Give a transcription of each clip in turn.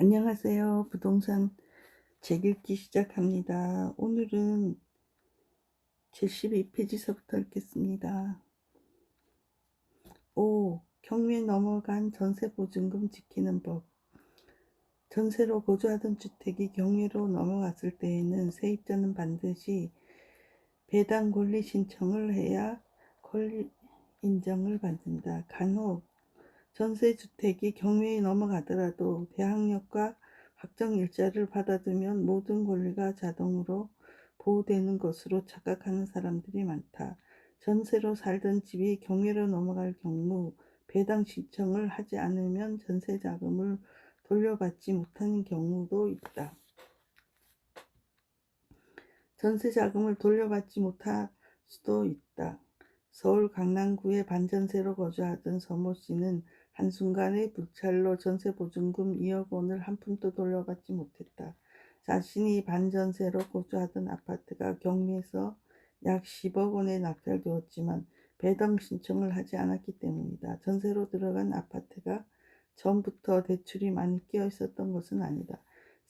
안녕하세요. 부동산 책 읽기 시작합니다. 오늘은 72페이지서부터 읽겠습니다. 5. 경매 넘어간 전세보증금 지키는 법. 전세로 거주하던 주택이 경매로 넘어갔을 때에는 세입자는 반드시 배당 권리 신청을 해야 권리 인정을 받는다. 간혹 전세주택이 경매에 넘어가더라도 대항력과 확정일자를 받아두면 모든 권리가 자동으로 보호되는 것으로 착각하는 사람들이 많다. 전세로 살던 집이 경매로 넘어갈 경우 배당 신청을 하지 않으면 전세자금을 돌려받지 못하는 경우도 있다. 전세자금을 돌려받지 못할 수도 있다. 서울 강남구에 반전세로 거주하던 서모 씨는 한순간에 불찰로 전세보증금 2억 원을 한 푼도 돌려받지 못했다. 자신이 반전세로 거주하던 아파트가 경매에서 약 10억 원에 낙찰되었지만 배당 신청을 하지 않았기 때문이다. 전세로 들어간 아파트가 처음부터 대출이 많이 끼어 있었던 것은 아니다.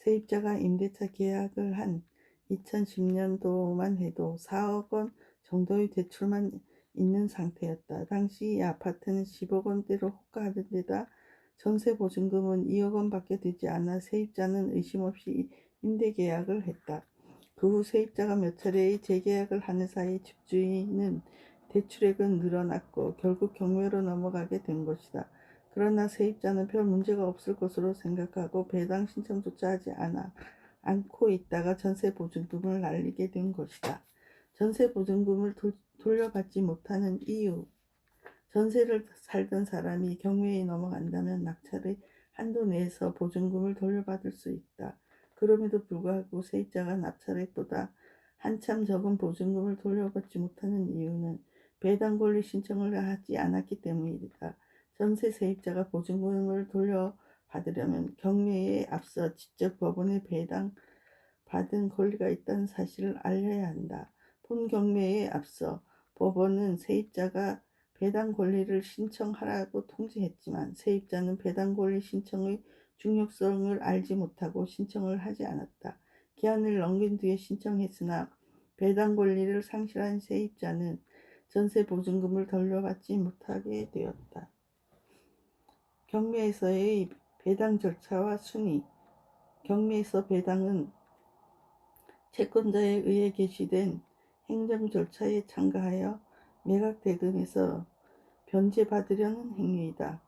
세입자가 임대차 계약을 한 2010년도만 해도 4억 원 정도의 대출만 있는 상태였다. 당시 이 아파트는 10억 원대로 호가하던 데다 전세보증금은 2억 원밖에 되지 않아 세입자는 의심 없이 임대계약을 했다. 그 후 세입자가 몇 차례의 재계약을 하는 사이 집주인은 대출액은 늘어났고 결국 경매로 넘어가게 된 것이다. 그러나 세입자는 별 문제가 없을 것으로 생각하고 배당 신청조차 하지 않고 있다가 전세보증금을 날리게 된 것이다. 전세보증금을 돌려받지 못하는 이유. 전세를 살던 사람이 경매에 넘어간다면 낙찰의 한도 내에서 보증금을 돌려받을 수 있다. 그럼에도 불구하고 세입자가 낙찰액보다 한참 적은 보증금을 돌려받지 못하는 이유는 배당 권리 신청을 하지 않았기 때문이다. 전세 세입자가 보증금을 돌려받으려면 경매에 앞서 직접 법원에 배당 받은 권리가 있다는 사실을 알려야 한다. 본 경매에 앞서 법원은 세입자가 배당 권리를 신청하라고 통지했지만 세입자는 배당 권리 신청의 중요성을 알지 못하고 신청을 하지 않았다. 기한을 넘긴 뒤에 신청했으나 배당 권리를 상실한 세입자는 전세 보증금을 돌려받지 못하게 되었다. 경매에서의 배당 절차와 순위. 경매에서 배당은 채권자에 의해 개시된 행정 절차에 참가하여 매각 대금에서 변제받으려는 행위이다.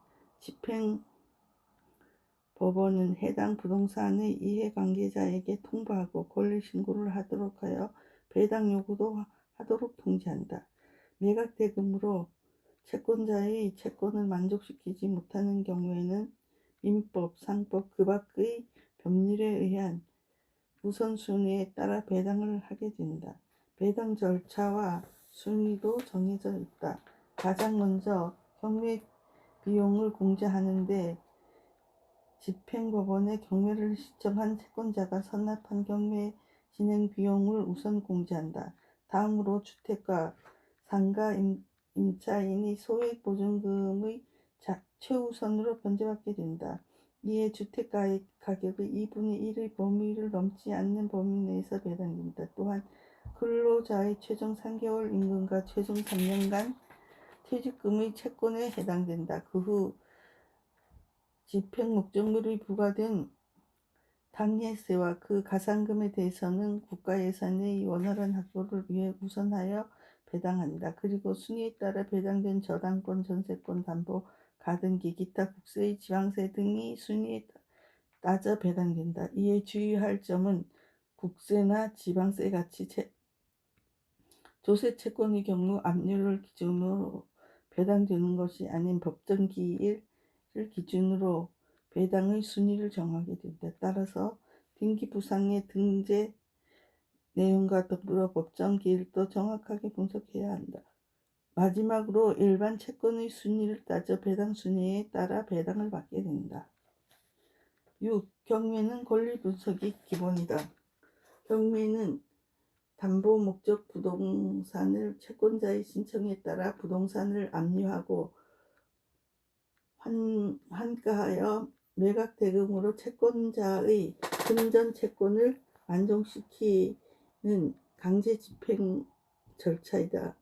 집행법원은 해당 부동산의 이해관계자에게 통보하고 권리신고를 하도록 하여 배당 요구도 하도록 통지한다. 매각 대금으로 채권자의 채권을 만족시키지 못하는 경우에는 민법, 상법 그 밖의 법률에 의한 우선순위에 따라 배당을 하게 된다. 배당 절차와 순위도 정해져 있다. 가장 먼저 경매 비용을 공제하는데 집행법원에 경매를 신청한 채권자가 선납한 경매 진행 비용을 우선 공제한다. 다음으로 주택가, 상가, 임차인이 소액 보증금의 최우선으로 변제받게 된다. 이에 주택가의 가격의 2분의 1의 범위를 넘지 않는 범위 내에서 배당된다. 또한 근로자의 최종 3개월 임금과 최종 3년간 퇴직금의 채권에 해당된다. 그 후 집행 목적물이 부과된 당해세와 그 가산금에 대해서는 국가 예산의 원활한 확보를 위해 우선하여 배당한다. 그리고 순위에 따라 배당된 저당권, 전세권, 담보, 가등기, 기타 국세의 지방세 등이 순위에 따져 배당된다. 이에 주의할 점은 국세나 지방세 같이 조세 채권의 경우 압류를 기준으로 배당되는 것이 아닌 법정 기일을 기준으로 배당의 순위를 정하게 된다. 따라서 등기부상의 등재 내용과 더불어 법정 기일도 정확하게 분석해야 한다. 마지막으로 일반 채권의 순위를 따져 배당 순위에 따라 배당을 받게 된다. 6. 경매는 권리 분석이 기본이다. 경매는 담보 목적 부동산을 채권자의 신청에 따라 부동산을 압류하고 환가하여 매각 대금으로 채권자의 금전 채권을 완성시키는 강제 집행 절차이다.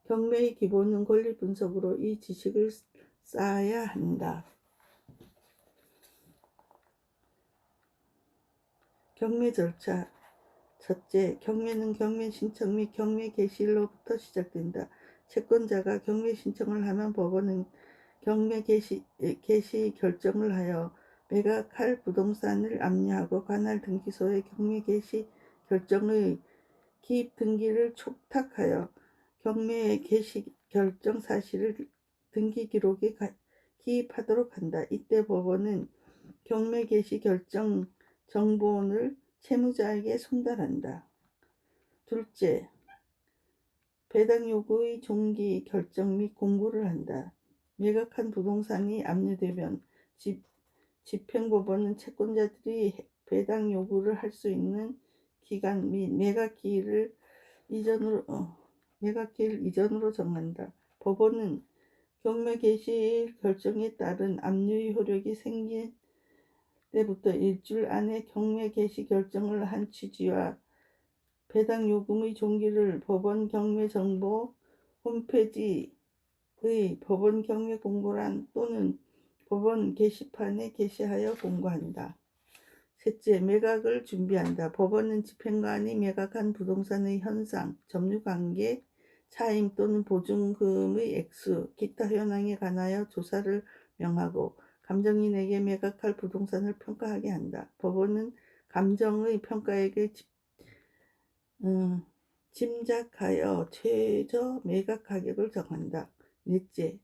경매의 기본은 권리 분석으로 이 지식을 쌓아야 한다. 경매 절차. 첫째, 경매는 경매 신청 및 경매 개시일로부터 시작된다. 채권자가 경매 신청을 하면 법원은 경매 개시 결정을 하여 매각할 부동산을 압류하고 관할 등기소에 경매 개시 결정의 기입 등기를 촉탁하여 경매 개시 결정 사실을 등기 기록에 기입하도록 한다. 이때 법원은 경매 개시 결정 정본을 채무자에게 송달한다. 둘째, 배당 요구의 종기 결정 및 공고를 한다. 매각한 부동산이 압류되면 집행법원은 채권자들이 배당 요구를 할 수 있는 기간 및 매각 기일을 이전으로 정한다. 법원은 경매 개시 결정에 따른 압류의 효력이 생긴 때부터 일주일 안에 경매 개시 결정을 한 취지와 배당 요금의 종기를 법원 경매 정보 홈페이지의 법원 경매 공고란 또는 법원 게시판에 게시하여 공고한다. 셋째, 매각을 준비한다. 법원은 집행관이 매각한 부동산의 현상, 점유관계, 차임 또는 보증금의 액수, 기타 현황에 관하여 조사를 명하고 감정인에게 매각할 부동산을 평가하게 한다. 법원은 감정의 평가액을 짐작하여 최저 매각 가격을 정한다. 넷째,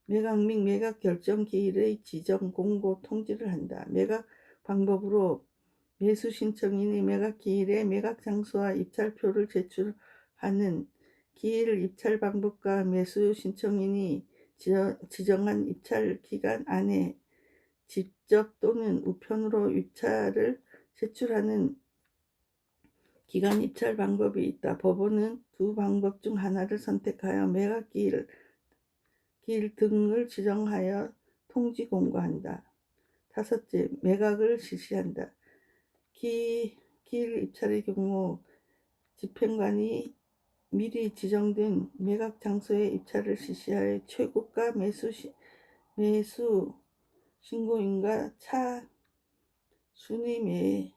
매각 및 매각 결정 기일의 지정, 공고, 통지를 한다. 매각 방법으로 매수 신청인이 매각 기일에 매각 장소와 입찰표를 제출하는 기일 입찰 방법과 매수 신청인이 지정한 입찰 기간 안에 직접 또는 우편으로 입찰을 제출하는 기간 입찰 방법이 있다. 법원은 두 방법 중 하나를 선택하여 매각 기일 등을 지정하여 통지 공고한다. 다섯째, 매각을 실시한다. 기일 입찰의 경우 집행관이 미리 지정된 매각 장소에 입찰을 실시하여 최고가 매수 신고인과 차 순위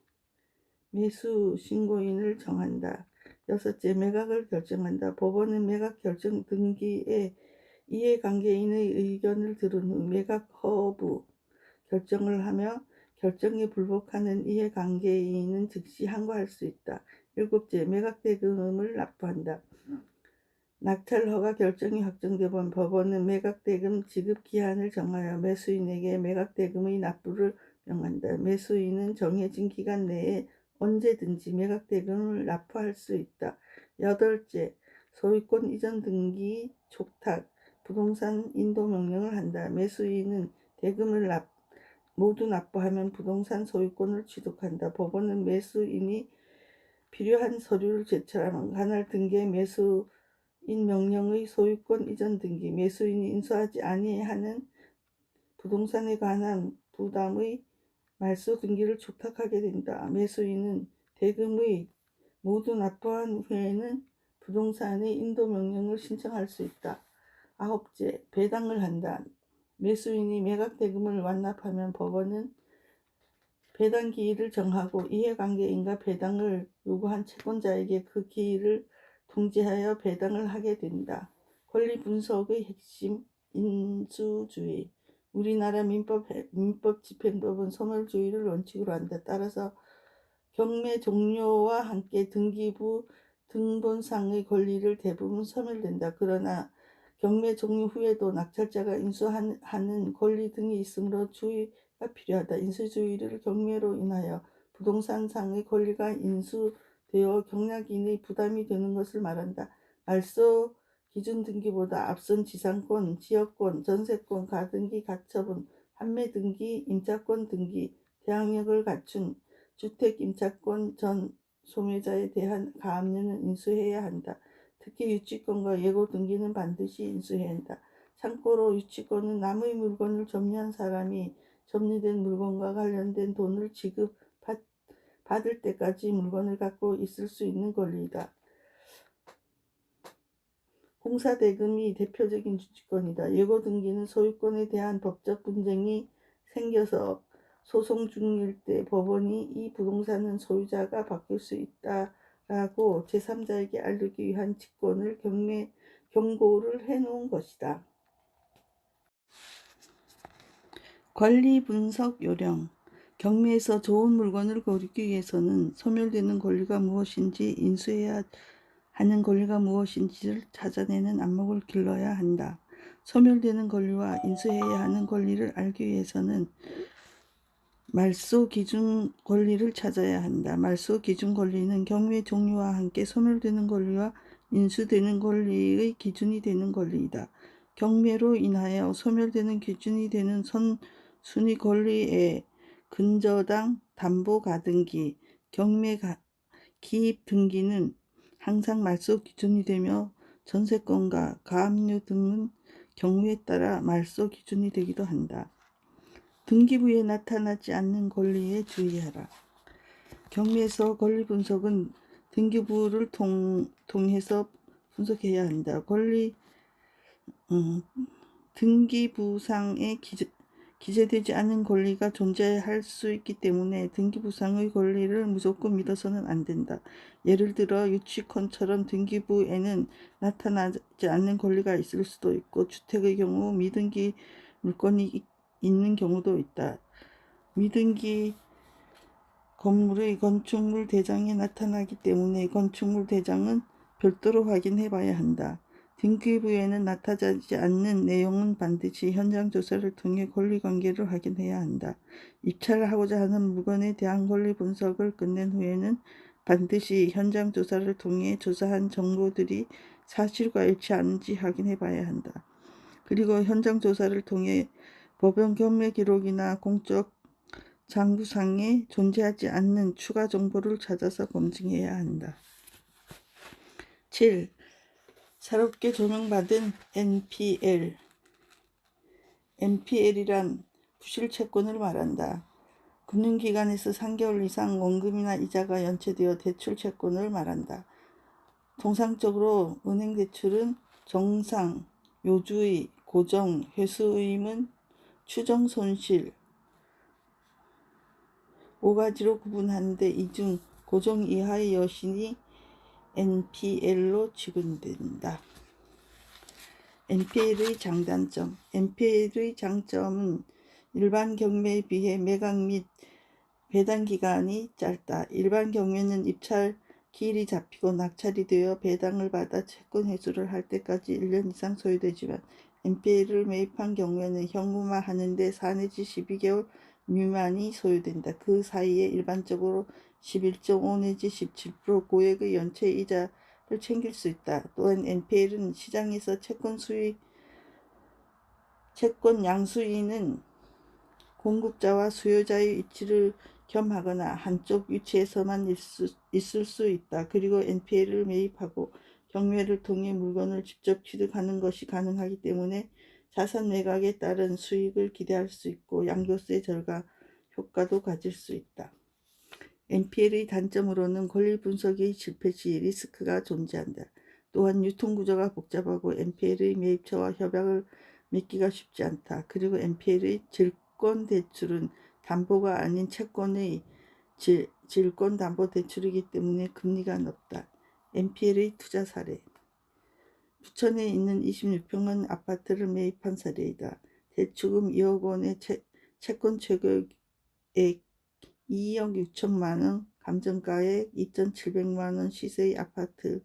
매수 신고인을 정한다. 여섯째, 매각을 결정한다. 법원은 매각 결정 등기에 이해관계인의 의견을 들은 후 매각 허브 결정을 하며 결정에 불복하는 이해관계인은 즉시 항고할 수 있다. 일곱째, 매각 대금을 납부한다. 낙찰 허가 결정이 확정되면 법원은 매각 대금 지급 기한을 정하여 매수인에게 매각 대금의 납부를 명한다. 매수인은 정해진 기간 내에 언제든지 매각 대금을 납부할 수 있다. 여덟째, 소유권 이전 등기 촉탁 부동산 인도 명령을 한다. 매수인은 대금을 모두 납부하면 부동산 소유권을 취득한다. 법원은 매수인이 필요한 서류를 제출하면 관할 등기의 매수인 명령의 소유권 이전 등기, 매수인이 인수하지 아니하는 부동산에 관한 부담의 말소 등기를 촉탁하게 된다. 매수인은 대금의 모두 납부한 후에는 부동산의 인도 명령을 신청할 수 있다. 아홉째, 배당을 한다. 매수인이 매각 대금을 완납하면 법원은 배당 기일을 정하고 이해관계인과 배당을 요구한 채권자에게 그 기일을 통지하여 배당을 하게 된다. 권리 분석의 핵심, 인수주의. 우리나라 민법 집행법은 소멸주의를 원칙으로 한다. 따라서 경매 종료와 함께 등기부 등본상의 권리를 대부분 소멸된다. 그러나 경매 종료 후에도 낙찰자가 인수하는 권리 등이 있으므로 주의가 필요하다. 인수주의를 경매로 인하여 부동산상의 권리가 인수되어 경락인의 부담이 되는 것을 말한다. 말소 기준 등기보다 앞선 지상권, 지역권, 전세권, 가등기, 가처분, 판매 등기, 임차권 등기, 대항력을 갖춘 주택 임차권 전 소매자에 대한 가압류는 인수해야 한다. 특히 유치권과 예고 등기는 반드시 인수해야 한다. 참고로 유치권은 남의 물건을 점유한 사람이 점유된 물건과 관련된 돈을 받을 때까지 물건을 갖고 있을 수 있는 권리이다. 공사대금이 대표적인 주치권이다. 예고 등기는 소유권에 대한 법적 분쟁이 생겨서 소송 중일 때 법원이 이 부동산은 소유자가 바꿀 수 있다라고 제3자에게 알리기 위한 직권을 경고를 해놓은 것이다. 권리 분석 요령. 경매에서 좋은 물건을 고르기 위해서는 소멸되는 권리가 무엇인지, 인수해야 하는 권리가 무엇인지를 찾아내는 안목을 길러야 한다. 소멸되는 권리와 인수해야 하는 권리를 알기 위해서는 말소 기준 권리를 찾아야 한다. 말소 기준 권리는 경매 종류와 함께 소멸되는 권리와 인수되는 권리의 기준이 되는 권리이다. 경매로 인하여 소멸되는 기준이 되는 선순위 권리에 근저당, 담보 가등기, 경매 기입 등기는 항상 말소 기준이 되며 전세권과 가압류 등은 경우에 따라 말소 기준이 되기도 한다. 등기부에 나타나지 않는 권리에 주의하라. 경매에서 권리 분석은 등기부를 통해서 분석해야 한다. 등기부상에 기재되지 않은 권리가 존재할 수 있기 때문에 등기부상의 권리를 무조건 믿어서는 안 된다. 예를 들어 유치권처럼 등기부에는 나타나지 않는 권리가 있을 수도 있고, 주택의 경우 미등기 물건이 있는 경우도 있다. 미등기 건물의 건축물 대장에 나타나기 때문에 건축물 대장은 별도로 확인해 봐야 한다. 등기부에는 나타나지 않는 내용은 반드시 현장 조사를 통해 권리관계를 확인해야 한다. 입찰을 하고자 하는 물건에 대한 권리 분석을 끝낸 후에는 반드시 현장 조사를 통해 조사한 정보들이 사실과 일치하는지 확인해 봐야 한다. 그리고 현장 조사를 통해 법원 경매 기록이나 공적 장부상에 존재하지 않는 추가 정보를 찾아서 검증해야 한다. 7. 새롭게 조명받은 NPL. NPL이란 부실채권을 말한다. 금융기관에서 3개월 이상 원금이나 이자가 연체되어 대출 채권을 말한다. 통상적으로 은행 대출은 정상, 요주의, 고정, 회수의무, 추정 손실 5가지로 구분하는데 이 중 고정 이하의 여신이 NPL로 취급된다. NPL의 장단점. NPL의 장점은 일반 경매에 비해 매각 및 배당 기간이 짧다. 일반 경매는 입찰 기일이 잡히고 낙찰이 되어 배당을 받아 채권 회수를 할 때까지 1년 이상 소요되지만, NPL을 매입한 경우에는 현금화하는데 4 내지 12개월 미만이 소요된다. 그 사이에 일반적으로 11.5 내지 17% 고액의 연체 이자를 챙길 수 있다. 또한 NPL은 시장에서 채권 양수인은 공급자와 수요자의 위치를 겸하거나 한쪽 위치에서만 있을 수 있다. 그리고 NPL을 매입하고 경매를 통해 물건을 직접 취득하는 것이 가능하기 때문에 자산 매각에 따른 수익을 기대할 수 있고 양도세 절감 효과도 가질 수 있다. NPL의 단점으로는 권리 분석의 실패 시 리스크가 존재한다. 또한 유통구조가 복잡하고 NPL의 매입처와 협약을 맺기가 쉽지 않다. 그리고 NPL의 질권대출은 담보가 아닌 채권의 질권담보대출이기 때문에 금리가 높다. NPL의 투자 사례. 부천에 있는 26평형 아파트를 매입한 사례이다. 대출금 2억 원의 채권 최고액 2억 6천만 원, 감정가액 2,700만 원 시세의 아파트였다.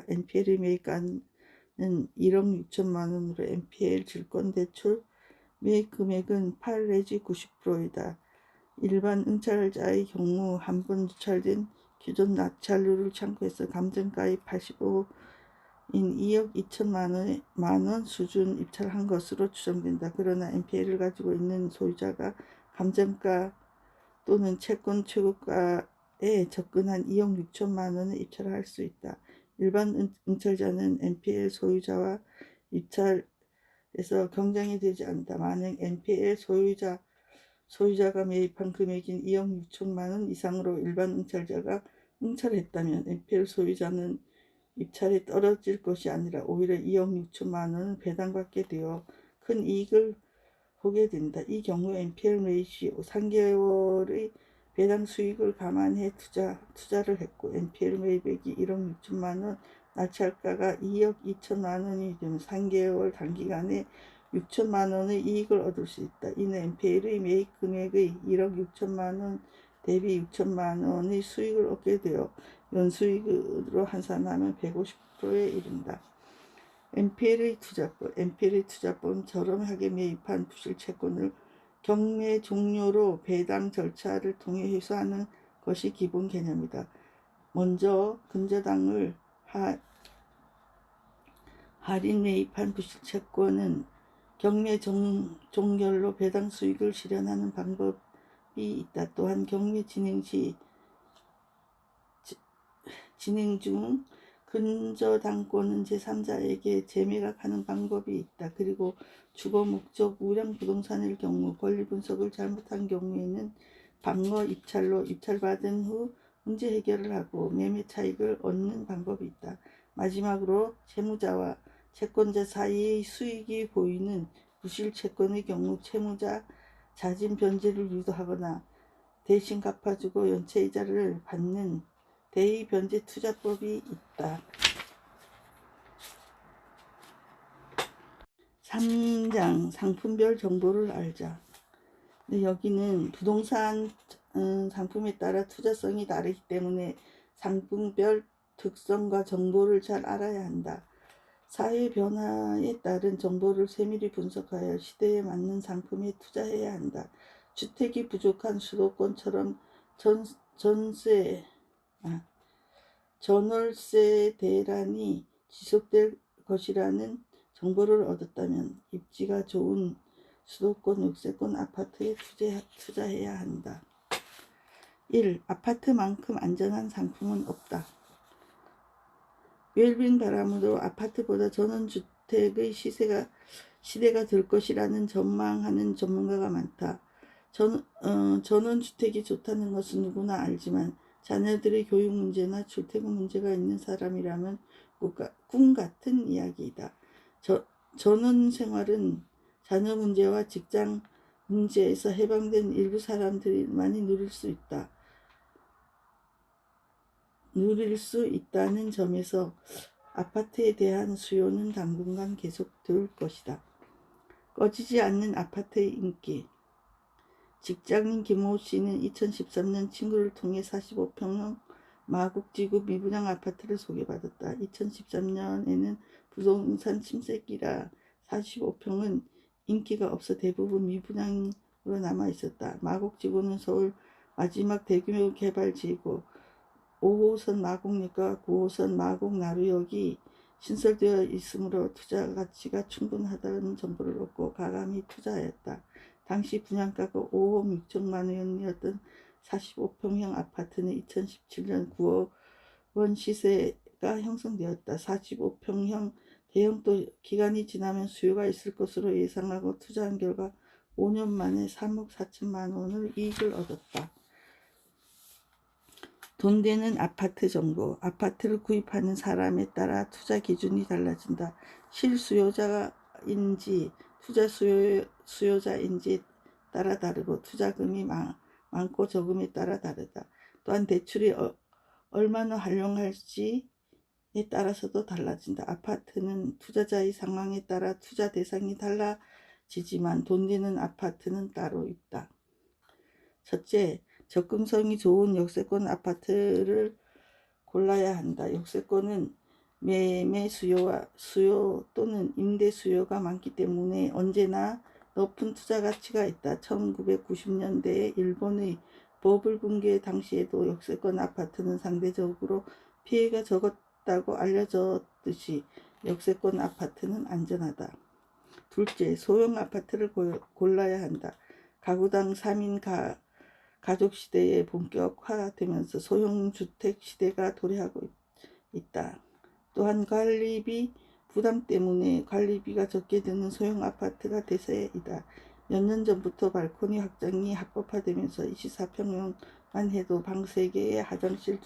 NPL의 매입가는 1억 6천만 원으로 NPL 질권대출 매입 금액은 8 내지 90%이다. 일반 응찰자의 경우 한 번 유찰된 기존 낙찰률을 참고해서 감정가액 85인 2억 2천만 원 수준 입찰한 것으로 추정된다. 그러나 NPL을 가지고 있는 소유자가 감정가 또는 채권 최고가에 접근한 2억 6천만 원을 입찰할 수 있다. 일반 응찰자는 NPL 소유자와 입찰에서 경쟁이 되지 않는다. 만약 NPL 소유자 소유자가 매입한 금액인 2억 6천만 원 이상으로 일반 응찰자가 응찰했다면 NPL 소유자는 입찰에 떨어질 것이 아니라 오히려 2억 6천만 원을 배당받게 되어 큰 이익을 보게 된다. 이 경우 NPL 레이시오 3개월의 배당 수익을 감안해 투자를 했고 NPL 매입액이 1억 6천만 원, 낙찰가가 2억 2천만 원이 되면 3개월 단기간에 6천만 원의 이익을 얻을 수 있다. 이는 NPL의 매입 금액의 1억 6천만 원 대비 6천만 원의 수익을 얻게 되어 연수익으로 환산하면 150%에 이른다. NPL의 투자법은 저렴하게 매입한 부실채권을 경매 종료로 배당 절차를 통해 회수하는 것이 기본 개념이다. 먼저 근저당을 할인 매입한 부실채권은 경매 종결로 배당 수익을 실현하는 방법이 있다. 또한 경매 진행 중 근저당권은 제3자에게 재매각하는 방법이 있다. 그리고 주거 목적 우량 부동산일 경우 권리 분석을 잘못한 경우에는 방어 입찰로 입찰받은 후 문제 해결을 하고 매매 차익을 얻는 방법이 있다. 마지막으로 채무자와 채권자 사이의 수익이 보이는 부실 채권의 경우 채무자 자진 변제를 유도하거나 대신 갚아주고 연체이자를 받는 대의변제 투자법이 있다. 3장 상품별 정보를 알자. 여기는 부동산 상품에 따라 투자성이 다르기 때문에 상품별 특성과 정보를 잘 알아야 한다. 사회 변화에 따른 정보를 세밀히 분석하여 시대에 맞는 상품에 투자해야 한다. 주택이 부족한 수도권처럼 전월세 대란이 지속될 것이라는 정보를 얻었다면 입지가 좋은 수도권 역세권 아파트에 투자해야 한다. 1. 아파트만큼 안전한 상품은 없다. 웰빙 바람으로 아파트보다 전원주택의 시대가 될 것이라는 전망하는 전문가가 많다. 전원주택이 좋다는 것은 누구나 알지만 자녀들의 교육 문제나 출퇴근 문제가 있는 사람이라면 꿈 같은 이야기이다. 전원 생활은 자녀 문제와 직장 문제에서 해방된 일부 사람들만이 누릴 수 있다는 점에서 아파트에 대한 수요는 당분간 계속될 것이다. 꺼지지 않는 아파트의 인기. 직장인 김모 씨는 2013년 친구를 통해 45평형 마곡지구 미분양 아파트를 소개받았다. 2013년에는 부동산 침체기라 45평은 인기가 없어 대부분 미분양으로 남아있었다. 마곡지구는 서울 마지막 대규모 개발지이고 5호선 마곡역과 9호선 마곡나루역이 신설되어 있으므로 투자 가치가 충분하다는 정보를 얻고 과감히 투자하였다. 당시 분양가가 5억 6천만 원이었던 45평형 아파트는 2017년 9억 원 시세가 형성되었다. 45평형 대형도 기간이 지나면 수요가 있을 것으로 예상하고 투자한 결과 5년 만에 3억 4천만 원을 이익을 얻었다. 돈 되는 아파트 정보. 아파트를 구입하는 사람에 따라 투자 기준이 달라진다. 실수요자인지 투자 수요자인지 따라 다르고 투자금이 많고 적음에 따라 다르다. 또한 대출이 얼마나 활용할지에 따라서도 달라진다. 아파트는 투자자의 상황에 따라 투자 대상이 달라지지만 돈 되는 아파트는 따로 있다. 첫째, 접근성이 좋은 역세권 아파트를 골라야 한다. 역세권은 매매 수요 또는 임대 수요가 많기 때문에 언제나 높은 투자 가치가 있다. 1990년대에 일본의 버블 붕괴 당시에도 역세권 아파트는 상대적으로 피해가 적었다고 알려졌듯이 역세권 아파트는 안전하다. 둘째, 소형 아파트를 골라야 한다. 가구당 3인 가족 시대에 본격화되면서 소형 주택 시대가 도래하고 있다. 또한 관리비 부담 때문에 관리비가 적게 드는 소형 아파트가 대세이다. 몇 년 전부터 발코니 확장이 합법화되면서 24평형만 해도 방 3개에 화장실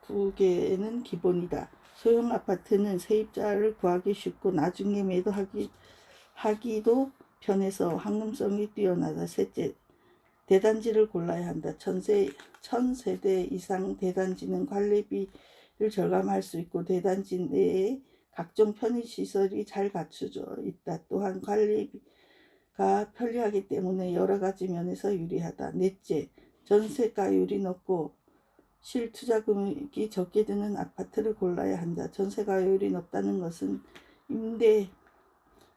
2개는 기본이다. 소형 아파트는 세입자를 구하기 쉽고 나중에 매도하기도 편해서 황금성이 뛰어나다. 셋째, 대단지를 골라야 한다. 1000세대 이상 대단지는 관리비를 절감할 수 있고 대단지 내에 각종 편의시설이 잘 갖춰져 있다. 또한 관리가 편리하기 때문에 여러 가지 면에서 유리하다. 넷째, 전세가율이 높고 실투자금액이 적게 드는 아파트를 골라야 한다. 전세가율이 높다는 것은 임대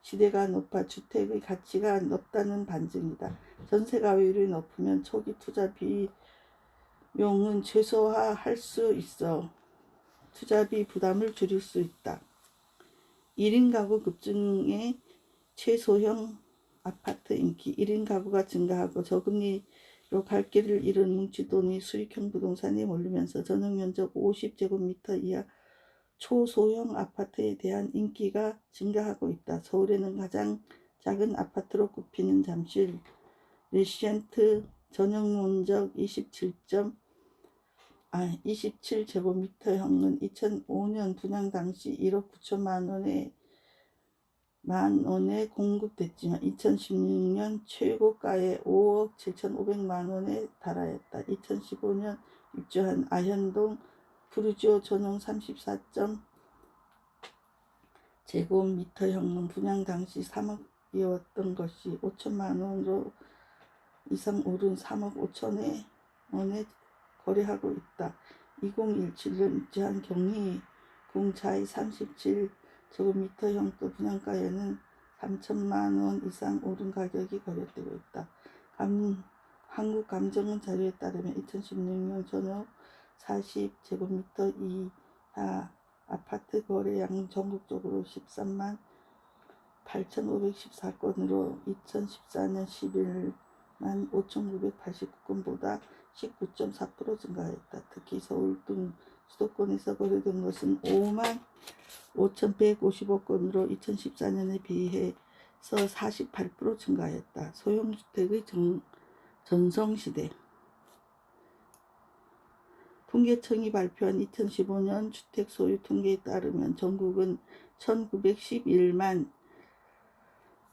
시대가 높아 주택의 가치가 높다는 반증이다. 전세가율이 높으면 초기 투자 비용은 최소화할 수 있어 투자비 부담을 줄일 수 있다. 1인 가구 급증의 최소형 아파트 인기. 1인 가구가 증가하고 저금리로 갈 길을 잃은 뭉치돈이 수익형 부동산에 몰리면서 전용면적 50제곱미터 이하 초소형 아파트에 대한 인기가 증가하고 있다. 서울에는 가장 작은 아파트로 꼽히는 잠실 레시안트 전용면적 27제곱미터형은 2005년 분양 당시 1억 9천만 원에 공급됐지만 2016년 최고가의 5억 7,500만원에 달하였다. 2015년 입주한 아현동 푸르지오 전용 34제곱미터형은 분양 당시 3억이었던 것이 5천만원으로 이상 오른 3억 5천에 원에 거래하고 있다. 2017년 입주한 경희궁자의 37제곱미터형도 분양가에는 3천만원 이상 오른 가격이 거래되고 있다. 한국감정원 자료에 따르면 2016년 전후 40제곱미터 이하 아파트 거래량은 전국적으로 13만 8,514건으로 2014년 11만 5,989건보다 19.4% 증가했다. 특히 서울 등 수도권에서 거래된 것은 5만 5,155건으로 2014년에 비해서 48% 증가했다. 소형주택의 전성시대. 통계청이 발표한 2015년 주택 소유 통계에 따르면 전국은 1911만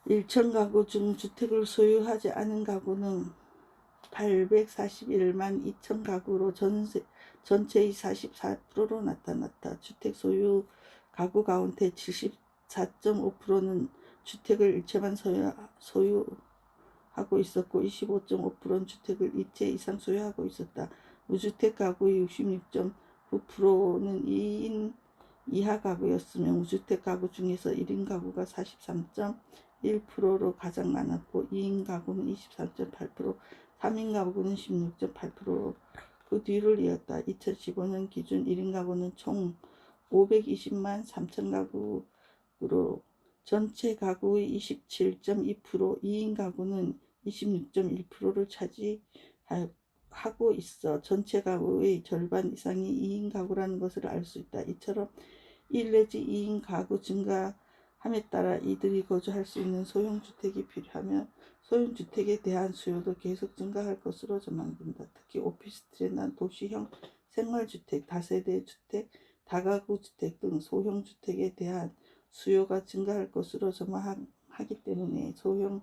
1천 가구 중 주택을 소유하지 않은 가구는 841만 2천 가구로 전체의 44%로 나타났다. 주택 소유 가구 가운데 74.5%는 주택을 일체만 소유하고 있었고 25.5%는 주택을 2채 이상 소유하고 있었다. 무주택 가구의 66.9%는 2인 이하 가구였으며 무주택 가구 중에서 1인 가구가 43.1%로 가장 많았고 2인 가구는 23.8%, 3인 가구는 16.8%, 그 뒤를 이었다. 2015년 기준 1인 가구는 총 520만 3천 가구로 전체 가구의 27.2%, 2인 가구는 26.1%를 차지하고 있어 전체 가구의 절반 이상이 2인 가구라는 것을 알 수 있다. 이처럼 1 내지 2인 가구 증가함에 따라 이들이 거주할 수 있는 소형주택이 필요하며 소형주택에 대한 수요도 계속 증가할 것으로 전망된다. 특히 오피스텔이나 도시형 생활주택, 다세대 주택, 다가구 주택 등 소형주택에 대한 수요가 증가할 것으로 전망하기 때문에 소형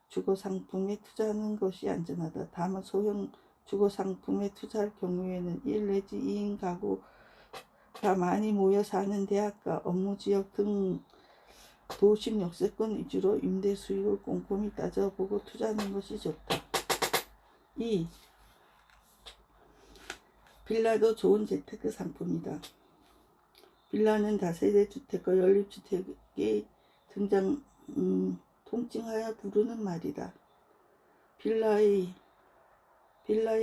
주거상품에 투자하는 것이 안전하다. 다만 소형 주거상품에 투자할 경우에는 1 내지 2인 가구가 많이 모여 사는 대학가, 업무지역 등 도심 역세권 위주로 임대 수익을 꼼꼼히 따져보고 투자하는 것이 좋다. 2. 빌라도 좋은 재테크 상품이다. 빌라는 다세대 주택과 연립주택의 등장 통칭하여 부르는 말이다. 빌라의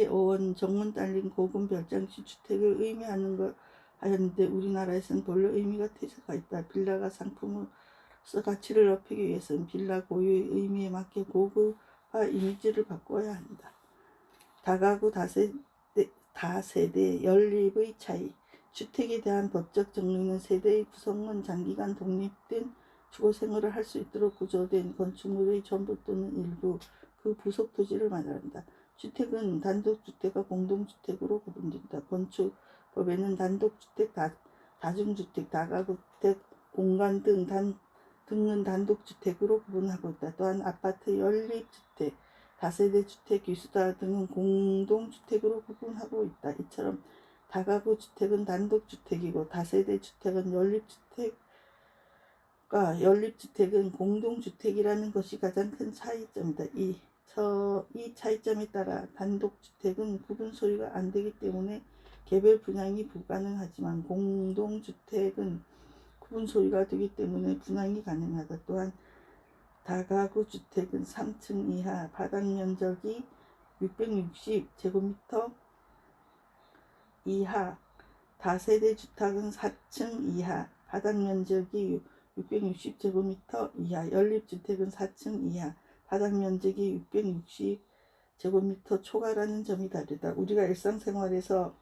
어원, 정문 딸린 고급 별장식 주택을 의미하는데 우리나라에서는 본래 의미가 퇴색가 있다. 빌라가 상품으로서 가치를 높이기 위해서는 빌라 고유의 의미에 맞게 고급화 이미지를 바꿔야 한다. 다가구 다세대 연립의 차이. 주택에 대한 법적 정리는 세대의 구성은 장기간 독립된 주거 생활을 할 수 있도록 구조된 건축물의 전부 또는 일부 그 부속 토지를 말한다. 주택은 단독주택과 공동주택으로 구분된다. 건축법에는 단독주택, 다중주택, 다가구주택, 공간 등은 단독주택으로 구분하고 있다. 또한 아파트, 연립주택, 다세대주택, 기숙사 등은 공동주택으로 구분하고 있다. 이처럼 다가구주택은 단독주택이고 다세대주택은 연립주택은 공동주택이라는 것이 가장 큰 차이점이다. 이 차이점에 따라 단독주택은 구분 소유가 안 되기 때문에 개별 분양이 불가능하지만 공동주택은 구분 소유가 되기 때문에 분양이 가능하다. 또한 다가구 주택은 3층 이하, 바닥 면적이 660제곱미터 이하, 다세대 주택은 4층 이하, 바닥 면적이 660제곱미터 이하, 연립주택은 4층 이하, 바닥 면적이 660제곱미터 초과라는 점이 다르다. 우리가 일상생활에서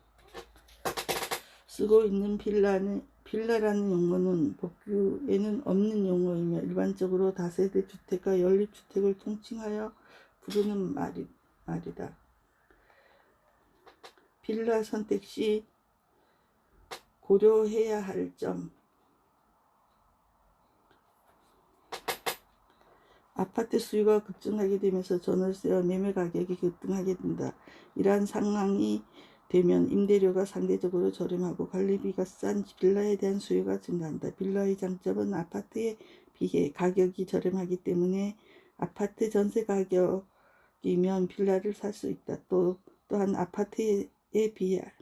쓰고 있는 빌라라는 용어는 법규에는 없는 용어이며 일반적으로 다세대 주택과 연립주택을 통칭하여 부르는 말이다. 빌라 선택 시 고려해야 할 점. 아파트 수요가 급증하게 되면서 전월세와 매매 가격이 급등하게 된다. 이러한 상황이 되면 임대료가 상대적으로 저렴하고 관리비가 싼 빌라에 대한 수요가 증가한다. 빌라의 장점은 아파트에 비해 가격이 저렴하기 때문에 아파트 전세 가격이면 빌라를 살 수 있다. 또한 아파트에 비해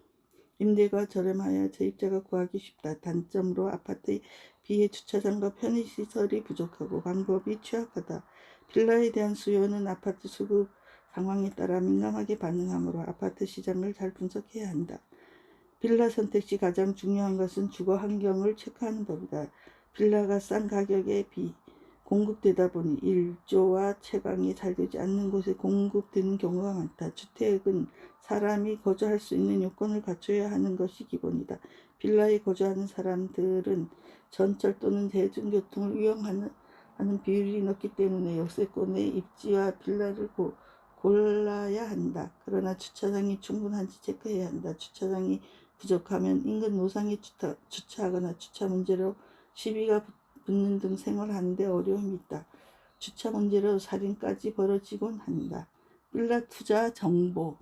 임대가 저렴하여 세입자가 구하기 쉽다. 단점으로 아파트에 비해 주차장과 편의시설이 부족하고 방법이 취약하다. 빌라에 대한 수요는 아파트 수급 상황에 따라 민감하게 반응하므로 아파트 시장을 잘 분석해야 한다. 빌라 선택 시 가장 중요한 것은 주거 환경을 체크하는 법이다. 빌라가 싼 가격에 공급되다 보니 일조와 채광이 잘 되지 않는 곳에 공급되는 경우가 많다. 주택은 사람이 거주할 수 있는 요건을 갖춰야 하는 것이 기본이다. 빌라에 거주하는 사람들은 전철 또는 대중교통을 이용하는 비율이 높기 때문에 역세권의 입지와 빌라를 골라야 한다. 그러나 주차장이 충분한지 체크해야 한다. 주차장이 부족하면 인근 노상에 주차하거나 주차 문제로 시비가 붙는 등 생활하는 데 어려움이 있다. 주차 문제로 살인까지 벌어지곤 한다. 빌라 투자 정보.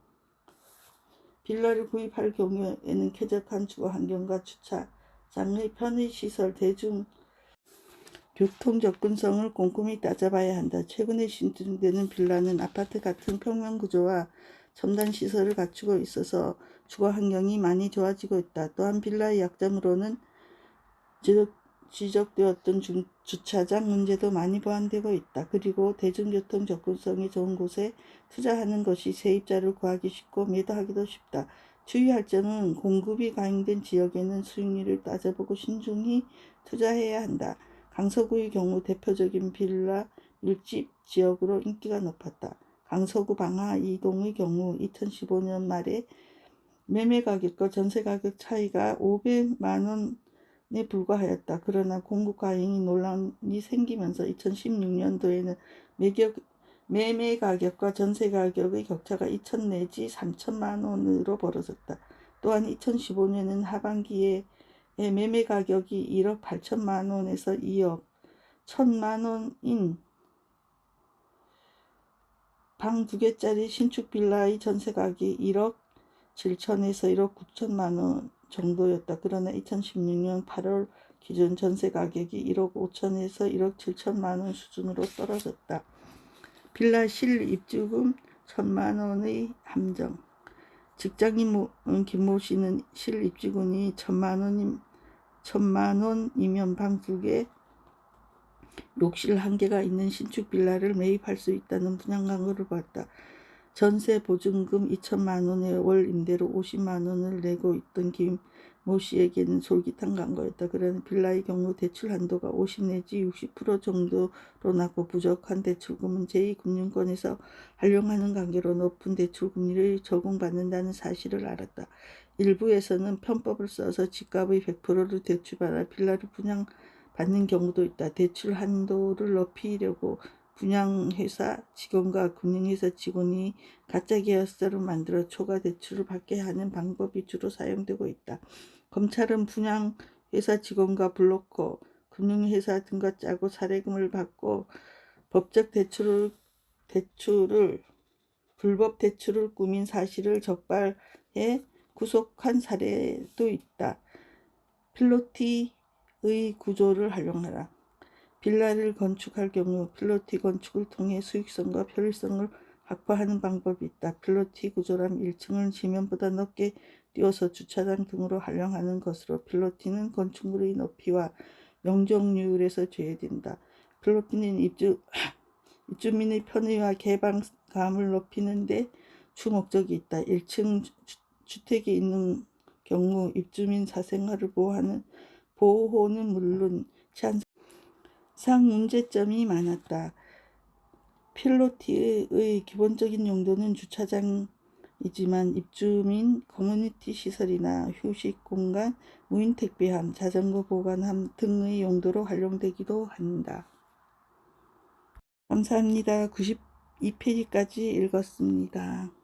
빌라를 구입할 경우에는 쾌적한 주거 환경과 주차장의 편의시설, 교통 접근성을 꼼꼼히 따져봐야 한다. 최근에 신축되는 빌라는 아파트 같은 평면 구조와 첨단 시설을 갖추고 있어서 주거 환경이 많이 좋아지고 있다. 또한 빌라의 약점으로는 지적되었던 주차장 문제도 많이 보완되고 있다. 그리고 대중교통 접근성이 좋은 곳에 투자하는 것이 세입자를 구하기 쉽고 매도하기도 쉽다. 주의할 점은 공급이 과잉된 지역에는 수익률을 따져보고 신중히 투자해야 한다. 강서구의 경우 대표적인 빌라 밀집 지역으로 인기가 높았다. 강서구 방화 2동의 경우 2015년 말에 매매 가격과 전세 가격 차이가 500만 원에 불과하였다. 그러나 공급 과잉 논란이 생기면서 2016년도에는 매매 가격과 전세 가격의 격차가 2천 내지 3천만 원으로 벌어졌다. 또한 2015년은 하반기에 매매 가격이 1억 8천만 원에서 2억 1천만 원인 방 2개짜리 신축 빌라의 전세 가격이 1억 7천에서 1억 9천만 원 정도였다. 그러나 2016년 8월 기준 전세 가격이 1억 5천에서 1억 7천만 원 수준으로 떨어졌다. 빌라 실입주금 1천만 원의 함정. 직장인 김모 씨는 실입주금이 1천만 원이면 방 2개, 욕실 1개가 있는 신축 빌라를 매입할 수 있다는 분양 광고를 봤다. 전세 보증금 2천만 원에 월 임대료 50만 원을 내고 있던 김모 씨에게는 솔깃한 광고였다. 그러나 빌라의 경우 대출 한도가 50 내지 60% 정도로 낮고 부족한 대출금은 제2금융권에서 활용하는 관계로 높은 대출 금리를 적용받는다는 사실을 알았다. 일부에서는 편법을 써서 집값의 100%를 대출받아 빌라를 분양받는 받는 경우도 있다. 대출 한도를 높이려고 분양회사 직원과 금융회사 직원이 가짜 계약서를 만들어 초과 대출을 받게 하는 방법이 주로 사용되고 있다. 검찰은 분양회사 직원과 브로커, 금융회사 등과 짜고 사례금을 받고 불법 대출을 꾸민 사실을 적발해 구속한 사례도 있다. 필로티의 구조를 활용하라. 빌라를 건축할 경우 필로티 건축을 통해 수익성과 편리성을 확보하는 방법이 있다. 필로티 구조란 1층을 지면보다 높게 띄워서 주차장 등으로 활용하는 것으로 필로티는 건축물의 높이와 용적률에서 제외된다. 필로티는 입주민의 편의와 개방감을 높이는 데 주 목적이 있다. 1층 주택이 있는 경우 입주민 사생활을 보호는 물론 치안상 문제점이 많았다. 필로티의 기본적인 용도는 주차장이지만 입주민 커뮤니티 시설이나 휴식 공간, 무인 택배함, 자전거 보관함 등의 용도로 활용되기도 한다. 감사합니다. 92페이지까지 읽었습니다.